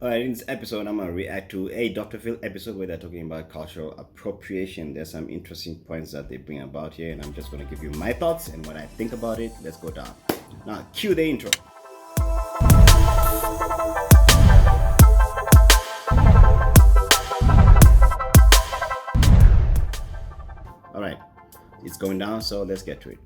All right, in this episode, I'm going to react to a Dr. Phil episode where they're talking about cultural appropriation. There's some interesting points that they bring about here, and I'm just going to give you my thoughts and what I think about it. Let's go down. Now, cue the intro. All right, it's going down, so let's get to it.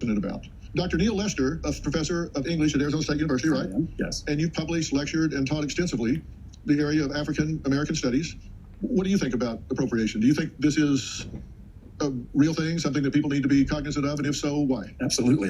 About Dr. Neil Lester, a professor of English at Arizona State University, right? Yes. And you've published, lectured, and taught extensively the area of African American studies. What do you think about appropriation? Do you think this is a real thing, something that people need to be cognizant of, and if so, why? Absolutely.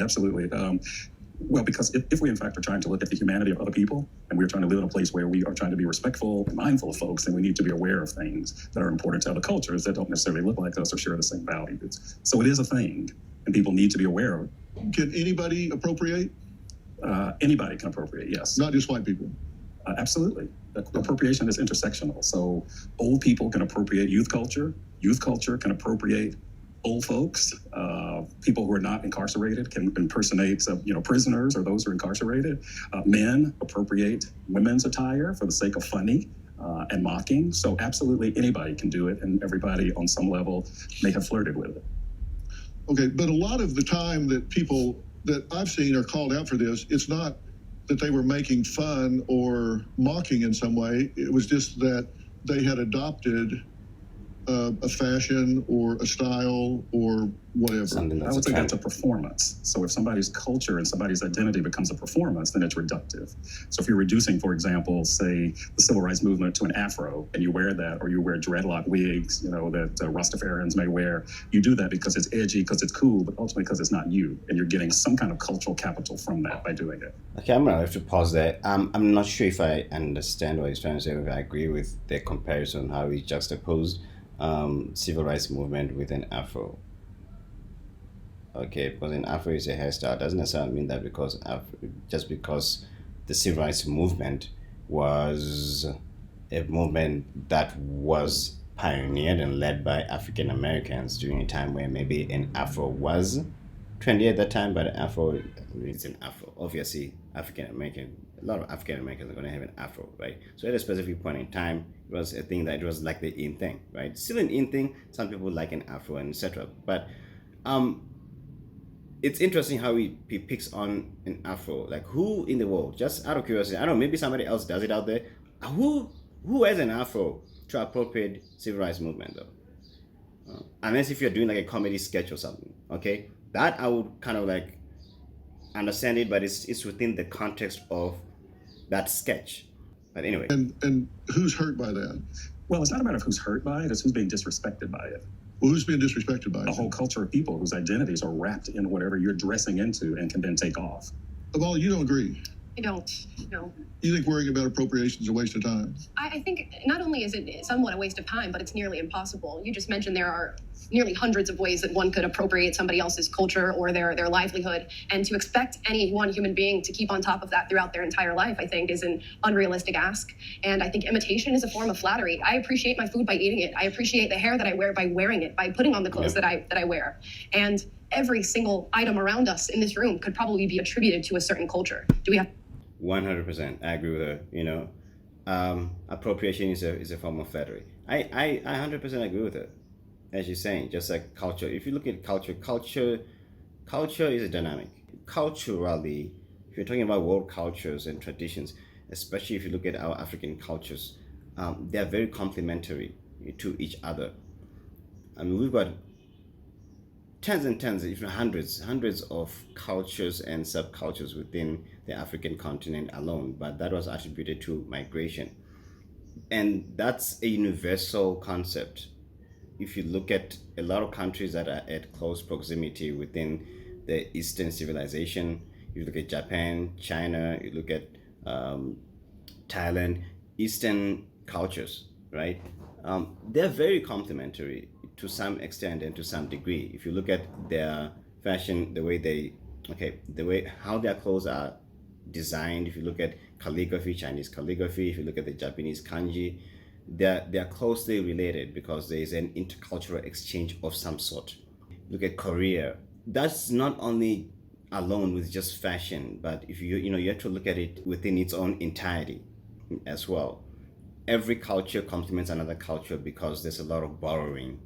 Well, because if we in fact are trying to look at the humanity of other people, and we're trying to live in a place where we are trying to be respectful and mindful of folks, then we need to be aware of things that are important to other cultures that don't necessarily look like us or share the same values. So it is a thing, and people need to be aware of it. Can anybody appropriate? Anybody can appropriate, yes. Not just white people? Absolutely. Appropriation is intersectional. So old people can appropriate youth culture can appropriate old folks. People who are not incarcerated can impersonate prisoners or those who are incarcerated. Men appropriate women's attire for the sake of funny and mocking. So absolutely anybody can do it, and everybody on some level may have flirted with it. Okay, but a lot of the time that people that I've seen are called out for this, it's not that they were making fun or mocking in some way. It was just that they had adopted a fashion or a style or whatever. I would say that's a performance. So if somebody's culture and somebody's identity becomes a performance, then it's reductive. So if you're reducing, for example, say the civil rights movement to an afro, and you wear that, or you wear dreadlock wigs, that Rastafarians may wear, you do that because it's edgy, because it's cool, but ultimately because it's not you, and you're getting some kind of cultural capital from that by doing it. Okay, I'm gonna have to pause there. I'm not sure if I understand what he's trying to say, if I agree with the comparison, how he juxtaposed civil rights movement with an afro. Okay, because an afro is a hairstyle doesn't necessarily mean that just because the civil rights movement was a movement that was pioneered and led by African Americans during a time where maybe an afro was trendy at that time, but an afro is an afro. Obviously, African American, a lot of African Americans are going to have an afro, right? So at a specific point in time, it was a thing that it was like the in thing, right? Still an in thing. Some people like an afro and etc. But it's interesting how he picks on an afro. Like, who in the world, just out of curiosity, I don't know, maybe somebody else does it out there. Who has an afro to appropriate civil rights movement though? Unless if you're doing like a comedy sketch or something, okay? That I would kind of like understand it, but it's within the context of that sketch. But anyway. And who's hurt by that? Well, it's not a matter of who's hurt by it, it's who's being disrespected by it. Well, who's being disrespected by it? A whole culture of people whose identities are wrapped in whatever you're dressing into and can then take off. Well, you don't agree? I don't, no. You think worrying about appropriation is a waste of time? I think not only is it somewhat a waste of time, but it's nearly impossible. You just mentioned there are nearly hundreds of ways that one could appropriate somebody else's culture or their livelihood. And to expect any one human being to keep on top of that throughout their entire life, I think, is an unrealistic ask. And I think imitation is a form of flattery. I appreciate my food by eating it. I appreciate the hair that I wear by wearing it, by putting on the clothes that I wear. And every single item around us in this room could probably be attributed to a certain culture. Do we have 100%. I agree with her. Appropriation is a form of flattery. I 100% agree with her. As you're saying, just like culture. If you look at culture is a dynamic. Culturally, if you're talking about world cultures and traditions, especially if you look at our African cultures, they are very complementary to each other. I mean, we've got tens and tens, if not hundreds of cultures and subcultures within the African continent alone, but that was attributed to migration. And that's a universal concept. If you look at a lot of countries that are at close proximity within the Eastern civilization, you look at Japan, China, you look at Thailand, Eastern cultures, right? They're very complementary to some extent and to some degree. If you look at their fashion, how their clothes are designed, if you look at calligraphy, Chinese calligraphy, if you look at the Japanese kanji, they're closely related because there is an intercultural exchange of some sort. Look at Korea. That's not only alone with just fashion, but if you have to look at it within its own entirety. as well. Every culture complements another culture because there's a lot of borrowing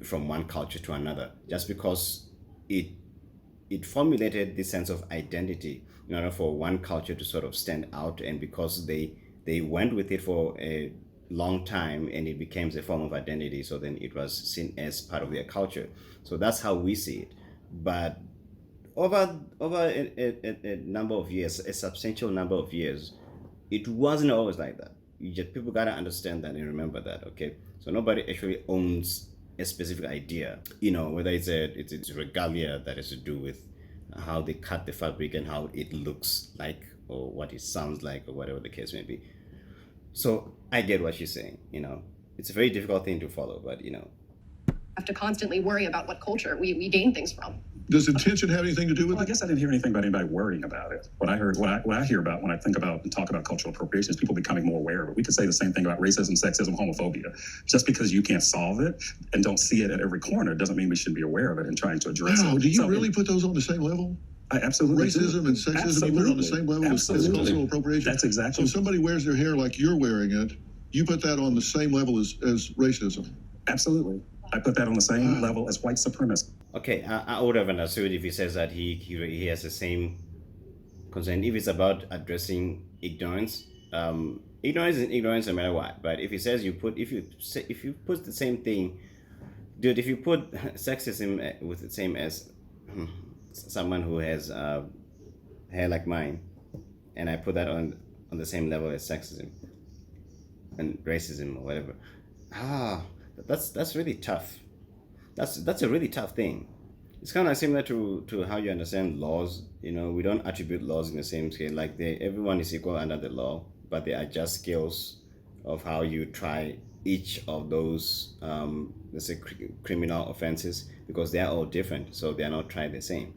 from one culture to another. Just because it it formulated this sense of identity in order for one culture to sort of stand out, and because they went with it for a long time and it became a form of identity, so then it was seen as part of their culture. So that's how we see it. But over a number of years, a substantial number of years, it wasn't always like that. You just, people gotta understand that and remember that, okay? So nobody actually owns a specific idea, whether it's a regalia that has to do with how they cut the fabric and how it looks like, or what it sounds like, or whatever the case may be. So I get what she's saying. It's a very difficult thing to follow, but Have to constantly worry about what culture we gain things from. Does intention have anything to do with Well, I it? guess I didn't hear anything about anybody worrying about it. What I hear about when I think about and talk about cultural appropriation is people becoming more aware of it. We could say the same thing about racism, sexism, homophobia. Just because you can't solve it and don't see it at every corner doesn't mean we should be aware of it and trying to address Wow, it. do you So, really put those on the same level? I absolutely do. Racism and sexism, you put it on the same level as cultural appropriation? That's exactly. So if somebody wears their hair like you're wearing it, you put that on the same level as racism? Absolutely. I put that on the same level as white supremacy. okay, I would have understood if he says that he has the same concern. If it's about addressing ignorance, ignorance is ignorance no matter what. But if he says if you put the same thing, dude, if you put sexism with the same as someone who has hair like mine, and I put that on the same level as sexism and racism or whatever, that's really tough. That's a really tough thing. It's kind of similar to how you understand laws. We don't attribute laws in the same scale. Like everyone is equal under the law, but there are just scales of how you try each of those, let's say, criminal offenses, because they are all different, so they are not tried the same.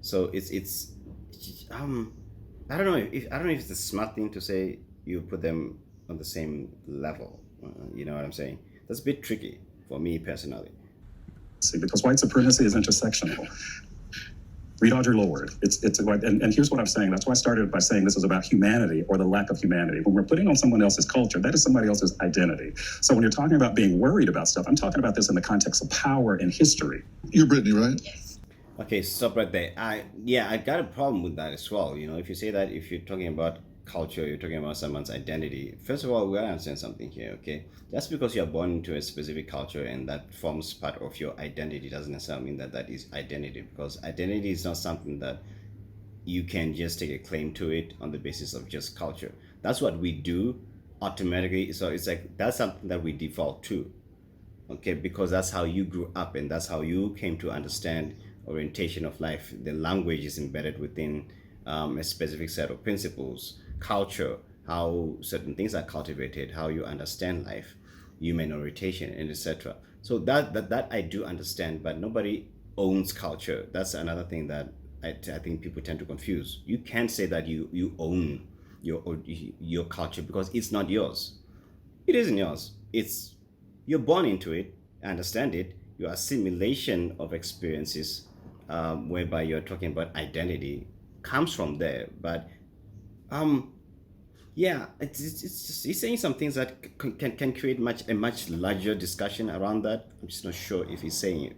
So it's I don't know if it's a smart thing to say you put them on the same level. You know what I'm saying? That's a bit tricky for me personally. See, because white supremacy is intersectional. Read Audre Lorde. And here's what I'm saying. That's why I started by saying this is about humanity or the lack of humanity. When we're putting on someone else's culture, that is somebody else's identity. So when you're talking about being worried about stuff, I'm talking about this in the context of power and history. You're Brittany, right? Okay, stop right there. I got a problem with that as well. If you say that, if you're talking about culture, you're talking about someone's identity. First of all, we gotta understand something here, okay? Just because you're born into a specific culture and that forms part of your identity doesn't necessarily mean that is identity, because identity is not something that you can just take a claim to it on the basis of just culture. That's what we do automatically. So it's like that's something that we default to, okay? Because that's how you grew up and that's how you came to understand orientation of life. The language is embedded within a specific set of principles. Culture, how certain things are cultivated, how you understand life, human orientation, and etc. So that I do understand, but nobody owns culture. That's another thing that I think people tend to confuse. You can't say that you own your culture, because it's not yours. It isn't yours. You're born into it, understand it. Your assimilation of experiences, whereby you're talking about identity, comes from there. But he's saying some things that can create a much larger discussion around that. I'm just not sure if he's saying it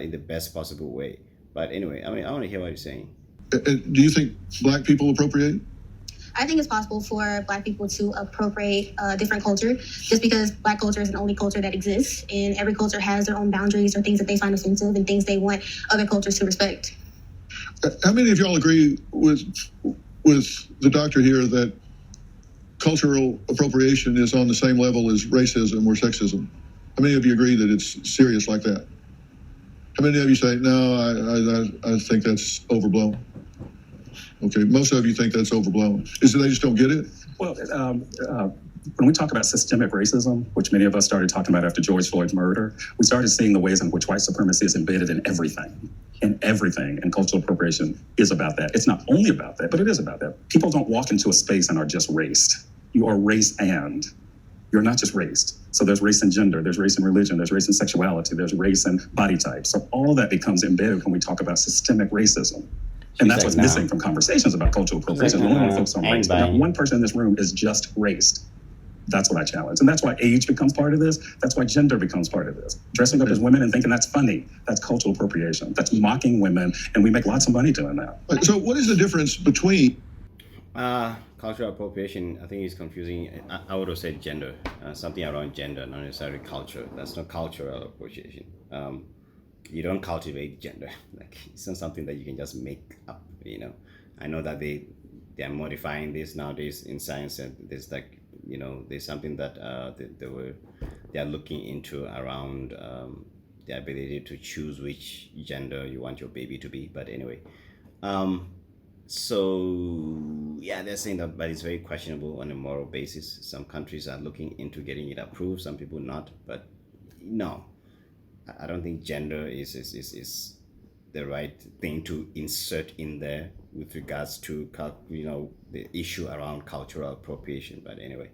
in the best possible way. But anyway, I want to hear what he's saying. Do you think black people appropriate? I think it's possible for black people to appropriate a different culture, just because black culture is the only culture that exists, and every culture has their own boundaries or things that they find offensive and things they want other cultures to respect. How many of y'all agree with the doctor here that cultural appropriation is on the same level as racism or sexism? How many of you agree that it's serious like that? How many of you say, no, I think that's overblown? Okay, most of you think that's overblown. Is it they just don't get it? Well, when we talk about systemic racism, which many of us started talking about after George Floyd's murder, we started seeing the ways in which white supremacy is embedded in everything. And cultural appropriation is about that. It's not only about that, but it is about that. People don't walk into a space and are just raced. You are race and. You're not just raced. So there's race and gender, there's race and religion, there's race and sexuality, there's race and body type. So all of that becomes embedded when we talk about systemic racism. And that's like, what's nah. missing from conversations about cultural appropriation. like, We only focus on I ain't race, but not buying. one person in this room is just raced. That's what I challenge. And that's why age becomes part of this. That's why gender becomes part of this. Dressing up as women and thinking that's funny, that's cultural appropriation. That's mocking women, and we make lots of money doing that. So what is the difference between Cultural appropriation, I think is confusing. I would have said gender, something around gender, not necessarily culture. That's not cultural appropriation. You don't cultivate gender. Like, it's not something that you can just make up. I know that they are modifying this nowadays in science, and there's like, there's something that they are looking into around the ability to choose which gender you want your baby to be. But anyway, so yeah, they're saying that, but it's very questionable on a moral basis. Some countries are looking into getting it approved, some people not. But no, I don't think gender is the right thing to insert in there with regards to the issue around cultural appropriation. But anyway,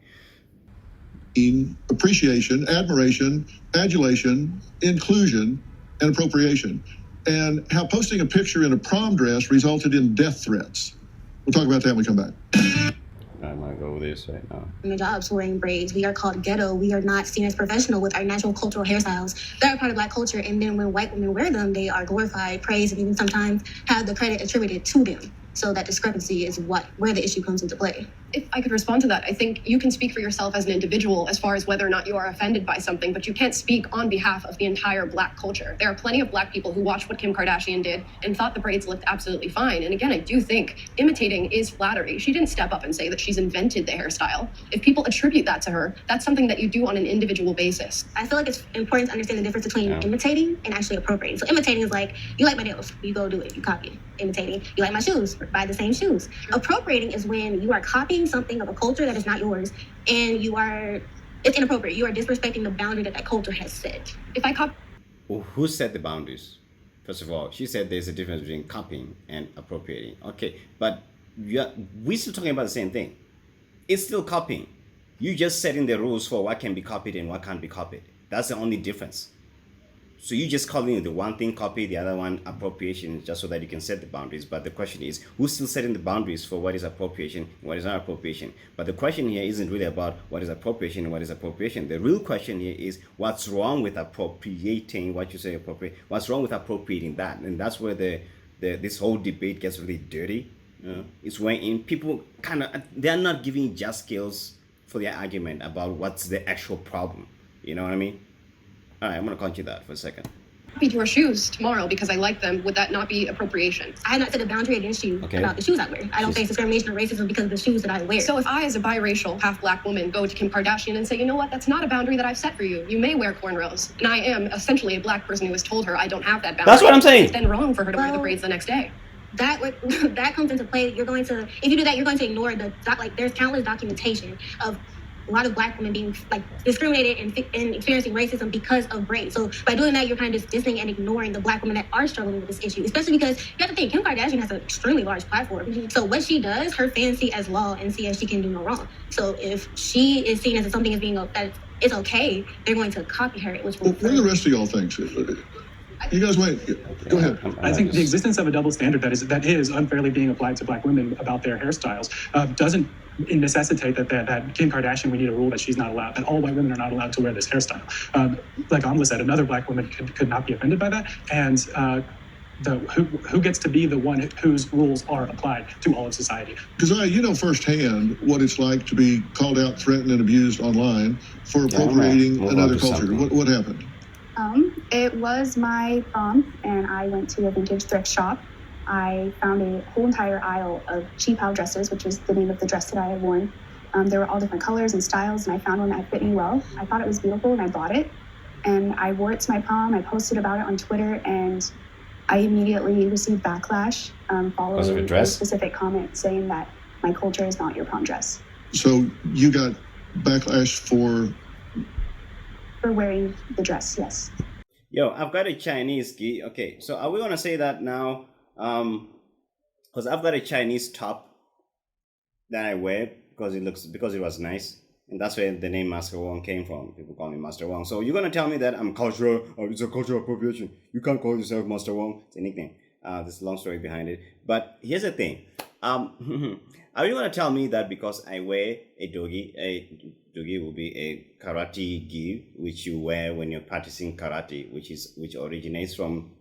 appreciation, admiration, adulation, inclusion, and appropriation, and how posting a picture in a prom dress resulted in death threats. We'll talk about that when we come back. I'm gonna go with this right now. In the jobs wearing braids, we are called ghetto. We are not seen as professional with our natural cultural hairstyles. They're a part of Black culture, and then when white women wear them, they are glorified, praised, and even sometimes have the credit attributed to them. So that discrepancy is where the issue comes into play. If I could respond to that, I think you can speak for yourself as an individual as far as whether or not you are offended by something, but you can't speak on behalf of the entire Black culture. There are plenty of Black people who watched what Kim Kardashian did and thought the braids looked absolutely fine. And again, I do think imitating is flattery. She didn't step up and say that she's invented the hairstyle. If people attribute that to her, that's something that you do on an individual basis. I feel like it's important to understand the difference between imitating and actually appropriating. So imitating is like, you like my nails, you go do it, you copy it. Imitating, you like my shoes, buy the same shoes. Appropriating is when you are copying something of a culture that is not yours, and it's inappropriate. You are disrespecting the boundary that culture has set. If I copy... Well, who set the boundaries? First of all, she said there's a difference between copying and appropriating. Okay, but we're still talking about the same thing. It's still copying. You just setting the rules for what can be copied and what can't be copied. That's the only difference. So you just calling the one thing copy, the other one appropriation, just so that you can set the boundaries. But the question is, who's still setting the boundaries for what is appropriation and what is not appropriation? But the question here isn't really about what is appropriation and what is appropriation. The real question here is, what's wrong with appropriating what you say appropriate? What's wrong with appropriating that? And that's where this whole debate gets really dirty. It's when people they're not giving just skills for their argument about what's the actual problem. You know what I mean? All right, I'm going to continue that for a second. Copied your shoes tomorrow because I like them. Would that not be appropriation? I have not set a boundary against you about the shoes I wear. I don't face discrimination or racism because of the shoes that I wear. So if I, as a biracial, half-Black woman, go to Kim Kardashian and say, you know what, that's not a boundary that I've set for you. You may wear cornrows. And I am essentially a Black person who has told her I don't have that boundary. That's what I'm saying. It's then wrong for her to wear the braids the next day. That comes into play. If you do that, you're going to ignore there's countless documentation of a lot of Black women being discriminated and experiencing racism because of race. So by doing that, you're kind of just dismissing and ignoring the Black women that are struggling with this issue, especially because you have to think Kim Kardashian has an extremely large platform. So what she does, her fans see as law and see as she can do no wrong. So if she is seen as something as being that it's okay, they're going to copy her. Which What do the rest of y'all think? You guys wait. Go ahead. I think the existence of a double standard that is unfairly being applied to Black women about their hairstyles doesn't necessitate that Kim Kardashian, we need a rule that she's not allowed, that all white women are not allowed to wear this hairstyle. Like Amla said, another Black woman could not be offended by that. And who gets to be the one whose rules are applied to all of society? Because you know firsthand what it's like to be called out, threatened, and abused online for appropriating another culture. What happened? It was my prom, and I went to a vintage thrift shop. I found a whole entire aisle of cheap out dresses, which is the name of the dress that I had worn. There were all different colors and styles, and I found one that fit me well. I thought it was beautiful, and I bought it. And I wore it to my prom. I posted about it on Twitter, and I immediately received backlash following a specific comment saying that my culture is not your prom dress. So you got backlash for wearing the dress, yes. Yo, I've got a Chinese gi. Okay, so are we gonna say that now? Because I've got a Chinese top that I wear because it was nice, and that's where the name Master Wong came from. People call me Master Wong. So you're gonna tell me that I'm cultural, or it's a cultural appropriation? You can't call yourself Master Wong. It's a nickname. There's a long story behind it. But here's the thing. Are you going to tell me that because I wear a dogi will be a karate gi, which you wear when you're practicing karate, which originates from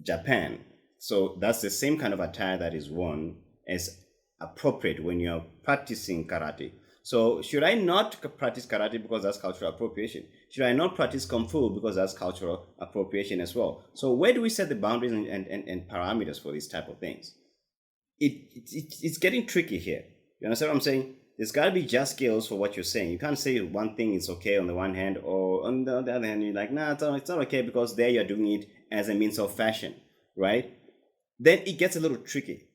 Japan. So that's the same kind of attire that is worn as appropriate when you're practicing karate. So should I not practice karate because that's cultural appropriation? Should I not practice kung fu because that's cultural appropriation as well? So where do we set the boundaries and parameters for these type of things? It's getting tricky here. You understand what I'm saying? There's got to be just scales for what you're saying. You can't say one thing is okay on the one hand, or on the other hand, you're like, nah, it's not okay because there you're doing it as a means of fashion, right? Then it gets a little tricky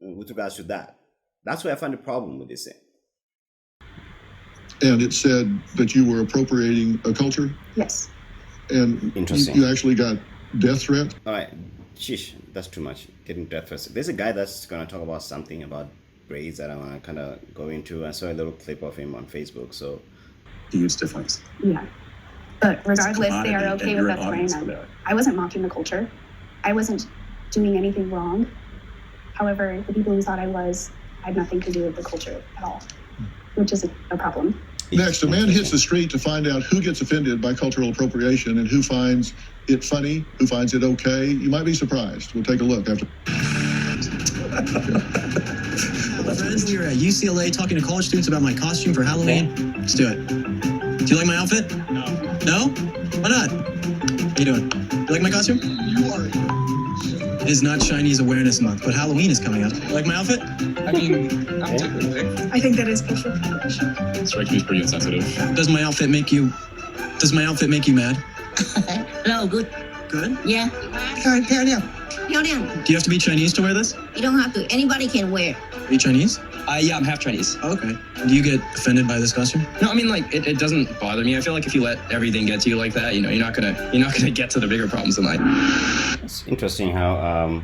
with regards to that. That's where I find the problem with this thing. And it said that you were appropriating a culture? Yes. And Interesting. you actually got death threats? All right. Sheesh, that's too much. Getting death threats. There's a guy that's going to talk about something about braids that I want to kind of go into. I saw a little clip of him on Facebook. So, Huge difference. Yeah. But regardless, It's a they are commodity, okay and with you're us an wearing audience for them. that. I wasn't mocking the culture. I wasn't doing anything wrong. However, the people who thought I was had nothing to do with the culture at all, which is a problem. Next, a man hits the street to find out who gets offended by cultural appropriation and who finds it funny, who finds it okay. You might be surprised. We'll take a look after. Friends, we were at UCLA talking to college students about my costume for Halloween. Let's do it. Do you like my outfit? No. No? Why not? How you doing? You like my costume? It is not Chinese Awareness Month, but Halloween is coming up. You like my outfit? I mean, I'm taking it. I think that is cultural appropriation. It strikes me as pretty insensitive. Does my outfit make you mad? Hello, good. Good? Yeah. 漂亮. 漂亮. Do you have to be Chinese to wear this? You don't have to. Anybody can wear. Are you Chinese? Yeah, I'm half Chinese. Oh, okay. Do you get offended by this costume? No, I mean, like, it doesn't bother me. I feel like if you let everything get to you like that, you know, you're not gonna get to the bigger problems in life. it's interesting how,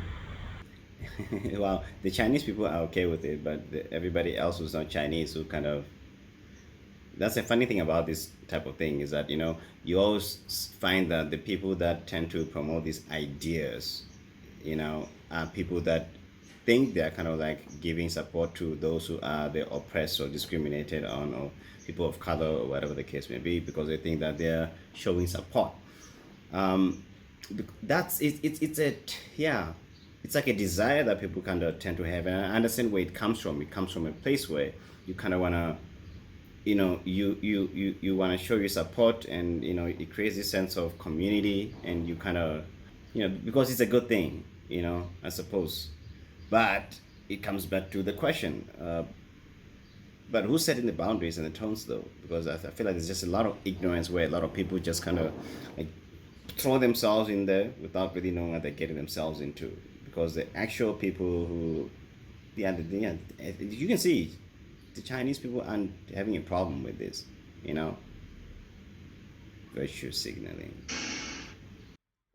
well, the Chinese people are okay with it, but everybody else who's not Chinese who kind of, that's the funny thing about this type of thing is that, you know, you always find that the people that tend to promote these ideas, you know, are people that think they're kind of like giving support to those who are the oppressed or discriminated on, or people of color, or whatever the case may be, because they think that they're showing support. That's it. It's like a desire that people kind of tend to have, and I understand where it comes from. It comes from a place where you kind of want to, you know, you want to show your support, and you know, it creates this sense of community, and you kind of, you know, because it's a good thing, you know, I suppose. But it comes back to the question, but who's setting the boundaries and the tones though? Because I feel like there's just a lot of ignorance where a lot of people just kind of like throw themselves in there without really knowing what they're getting themselves into. Because the actual people who, you can see the Chinese people aren't having a problem with this, you know, virtue signaling.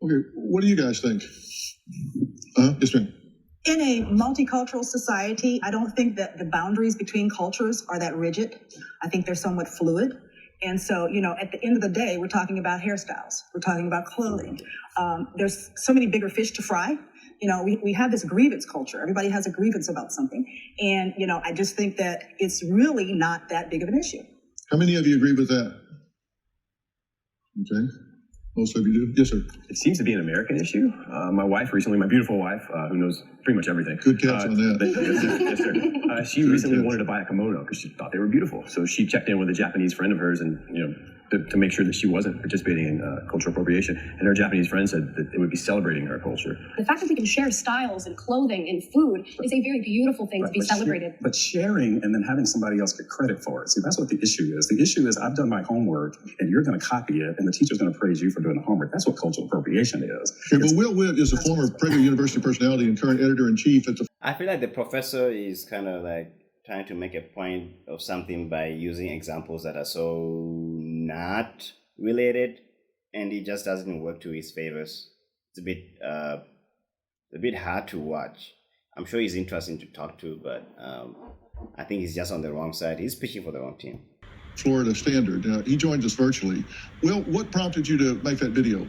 Okay, what do you guys think? Yes, ma'am. In a multicultural society, I don't think that the boundaries between cultures are that rigid. I think they're somewhat fluid. And so, you know, at the end of the day, we're talking about hairstyles. We're talking about clothing. There's so many bigger fish to fry. You know, we have this grievance culture. Everybody has a grievance about something. And, you know, I just think that it's really not that big of an issue. How many of you agree with that? Okay. Most of you do? Yes, sir. It seems to be an American issue. My wife recently, my beautiful wife, who knows pretty much everything. Good catch on that. Yes, sir. She recently wanted to buy a kimono because she thought they were beautiful. So she checked in with a Japanese friend of hers, and you know, to make sure that she wasn't participating in cultural appropriation. And her Japanese friend said that it would be celebrating her culture. The fact that we can share styles and clothing and food is a very beautiful thing to be celebrated. But sharing and then having somebody else get credit for it. See, that's what the issue is. The issue is I've done my homework and you're going to copy it and the teacher's going to praise you for doing the homework. That's what cultural appropriation is. Okay, but Will Witt is a former Prager University personality and current editor-in-chief at the... I feel like the professor is kind of like trying to make a point of something by using examples that are so not related, and it just doesn't work to his favors. It's a bit hard to watch. I'm sure he's interesting to talk to, but I think he's just on the wrong side. He's pitching for the wrong team. Florida Standard. He joins us virtually. Will, what prompted you to make that video?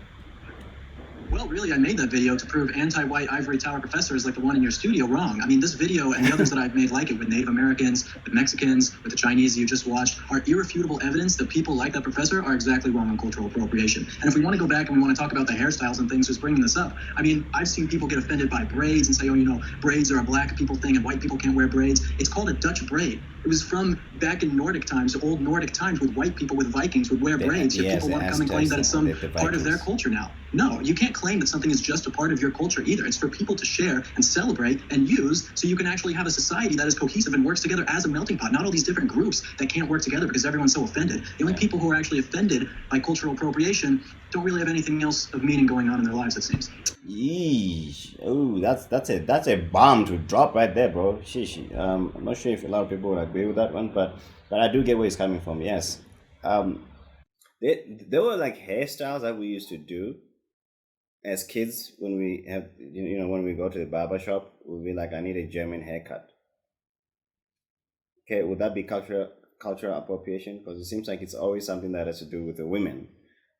Well, really, I made that video to prove anti-white ivory tower professors like the one in your studio wrong. I mean, this video and the others that I've made like it with Native Americans, with Mexicans, with the Chinese you just watched are irrefutable evidence that people like that professor are exactly wrong on cultural appropriation. And if we want to go back and we want to talk about the hairstyles and things, just bringing this up, I mean, I've seen people get offended by braids and say, oh, you know, braids are a black people thing and white people can't wear braids. It's called a Dutch braid. It was from back in Nordic times, old Nordic times, with white people, with Vikings, would wear braids. Yet people want to come and claim that it's some part of their culture now. No, you can't claim that something is just a part of your culture either. It's for people to share and celebrate and use so you can actually have a society that is cohesive and works together as a melting pot, not all these different groups that can't work together because everyone's so offended. The only people who are actually offended by cultural appropriation don't really have anything else of meaning going on in their lives, it seems. Yeesh. Oh, that's a bomb to drop right there, bro. Sheesh. I'm not sure if a lot of people would agree with that one, but I do get where he's coming from. Yes. There were like hairstyles that we used to do as kids when we have, you know, when we go to the barber shop, we'll be like, I need a German haircut. Okay, would that be cultural appropriation? Because it seems like it's always something that has to do with the women.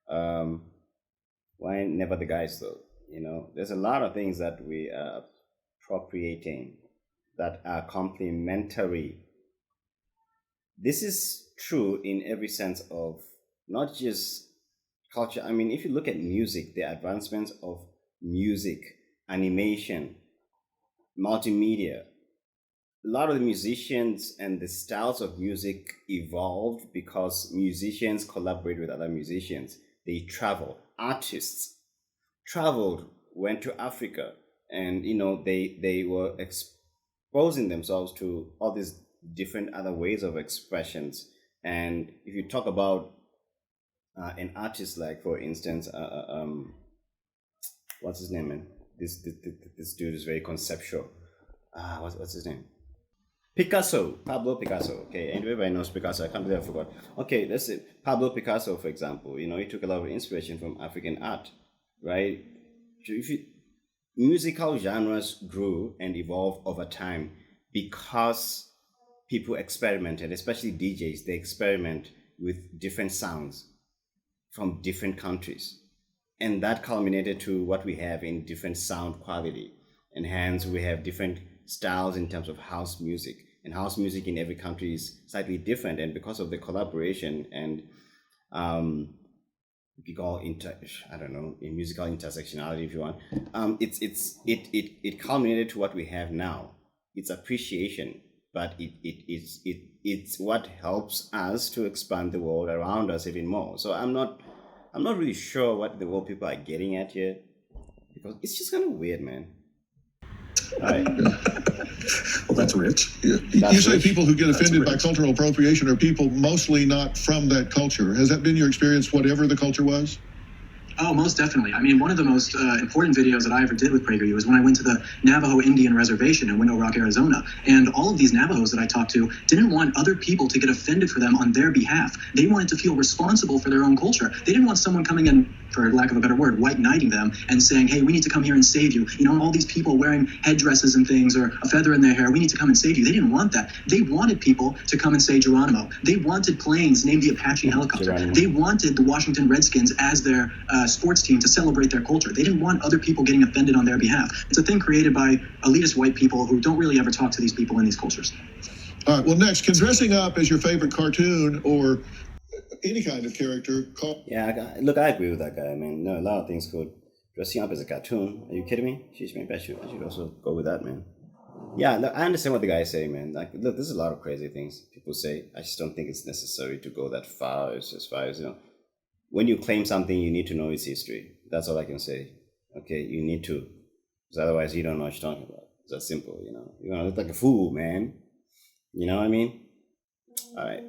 Why never the guys though? You know, there's a lot of things that we are appropriating that are complementary. This is true in every sense of not just culture. I mean, if you look at music, the advancements of music, animation, multimedia, a lot of the musicians and the styles of music evolved because musicians collaborate with other musicians. They travel. Artists traveled, went to Africa, and you know they were exposing themselves to all these different other ways of expressions. And if you talk about an artist like, for instance, what's his name, man? This dude is very conceptual. What's his name? Picasso, Pablo Picasso. Okay, and everybody knows Picasso. I can't believe I forgot. Okay, that's it. Pablo Picasso, for example, you know, he took a lot of inspiration from African art, right? Musical genres grew and evolved over time because people experimented, especially DJs. They experiment with different sounds from different countries, and that culminated to what we have in different sound quality, and hence we have different styles in terms of house music, and house music in every country is slightly different. And because of the collaboration and you call I don't know, in musical intersectionality, if you want, it culminated to what we have now. It's appreciation, but it's what helps us to expand the world around us even more. So I'm not really sure what the world people are getting at here, because it's just kind of weird, man. All right. Well, that's rich. Yeah. You say people who get offended by cultural appropriation are people mostly not from that culture. Has that been your experience, whatever the culture was? Oh, most definitely. I mean, one of the most important videos that I ever did with PragerU was when I went to the Navajo Indian Reservation in Window Rock, Arizona. And all of these Navajos that I talked to didn't want other people to get offended for them on their behalf. They wanted to feel responsible for their own culture. They didn't want someone coming in, for lack of a better word, white knighting them and saying, hey, we need to come here and save you. You know, all these people wearing headdresses and things or a feather in their hair, we need to come and save you. They didn't want that. They wanted people to come and say Geronimo. They wanted planes named the Apache helicopter. Geronimo. They wanted the Washington Redskins as their sports team to celebrate their culture. They didn't want other people getting offended on their behalf. It's a thing created by elitist white people who don't really ever talk to these people in these cultures. All right, well, next, can dressing up as your favorite cartoon or any kind of character Yeah, look, I agree with that guy. I mean, no, a lot of things could. Dressing up as a cartoon, are you kidding me? Sheesh, maybe I should also go with that, man. Yeah, look, I understand what the guy is saying, man. Like, look, there's a lot of crazy things people say. I just don't think it's necessary to go that far. It's as far as, you know, when you claim something, you need to know its history. That's all I can say. Okay, you need to. Because otherwise, you don't know what you're talking about. It's that simple, you know. You're going to look like a fool, man. You know what I mean? All right.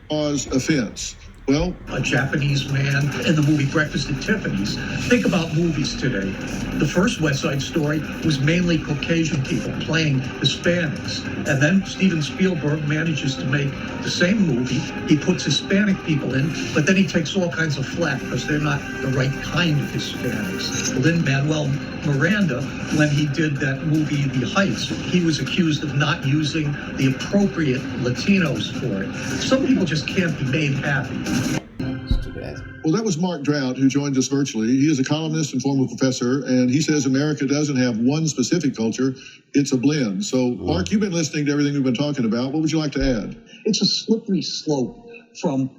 Cause offense. Well, a Japanese man in the movie Breakfast at Tiffany's. Think about movies today. The first West Side Story was mainly Caucasian people playing Hispanics. And then Steven Spielberg manages to make the same movie. He puts Hispanic people in, but then he takes all kinds of flack because they're not the right kind of Hispanics. Lin-Manuel Miranda, when he did that movie The Heights, he was accused of not using the appropriate Latinos for it. Some people just can't be made happy. It's you could ask. Well, that was Mark Drought, who joined us virtually. He is a columnist and former professor, and he says America doesn't have one specific culture, it's a blend. So, Mark, you've been listening to everything we've been talking about. What would you like to add? It's a slippery slope from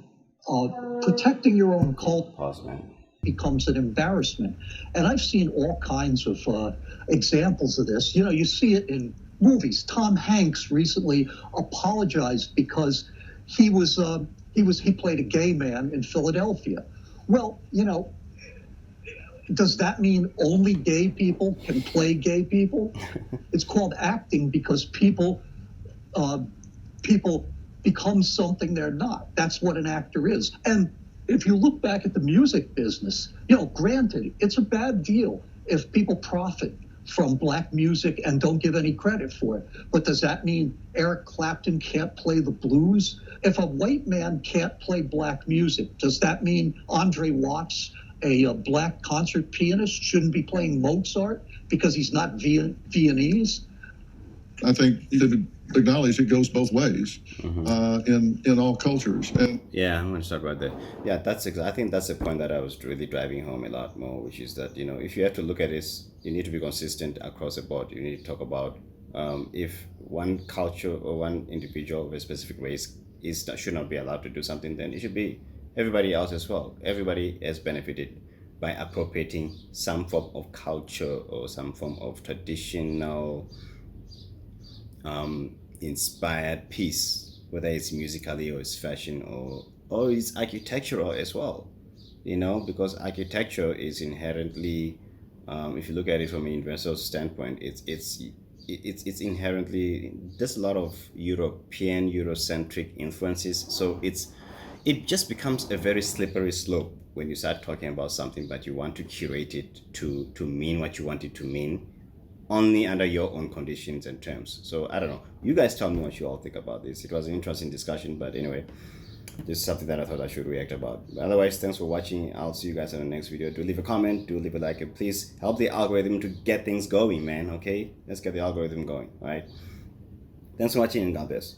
protecting your own culture. Pause, man. Becomes an embarrassment. And I've seen all kinds of examples of this. You know, you see it in movies. Tom Hanks recently apologized because he played a gay man in Philadelphia. Well, you know, does that mean only gay people can play gay people? It's called acting because people become something they're not. That's what an actor is. And if you look back at the music business, you know, granted, it's a bad deal if people profit from black music and don't give any credit for it. But does that mean Eric Clapton can't play the blues? If a white man can't play black music, does that mean Andre Watts, a black concert pianist, shouldn't be playing Mozart because he's not Viennese? I think you acknowledge it goes both ways in all cultures. And yeah, I'm going to start right there. Yeah, I think that's the point that I was really driving home a lot more, which is that, you know, if you have to look at this, you need to be consistent across the board. You need to talk about if one culture or one individual of a specific race should not be allowed to do something, then it should be everybody else as well. Everybody has benefited by appropriating some form of culture or some form of traditional inspired piece, whether it's musically or it's fashion or it's architectural as well, you know, because architecture is inherently, if you look at it from an universal standpoint, it's inherently, there's a lot of Eurocentric influences, so it just becomes a very slippery slope when you start talking about something, but you want to curate it to mean what you want it to mean, only under your own conditions and terms. So I don't know. You guys tell me what you all think about this. It was an interesting discussion, but anyway, this is something that I thought I should react about. But otherwise, thanks for watching. I'll see you guys in the next video. Do leave a comment, do leave a like, and please help the algorithm to get things going, man. Okay, let's get the algorithm going. All right. Thanks for watching, and God bless.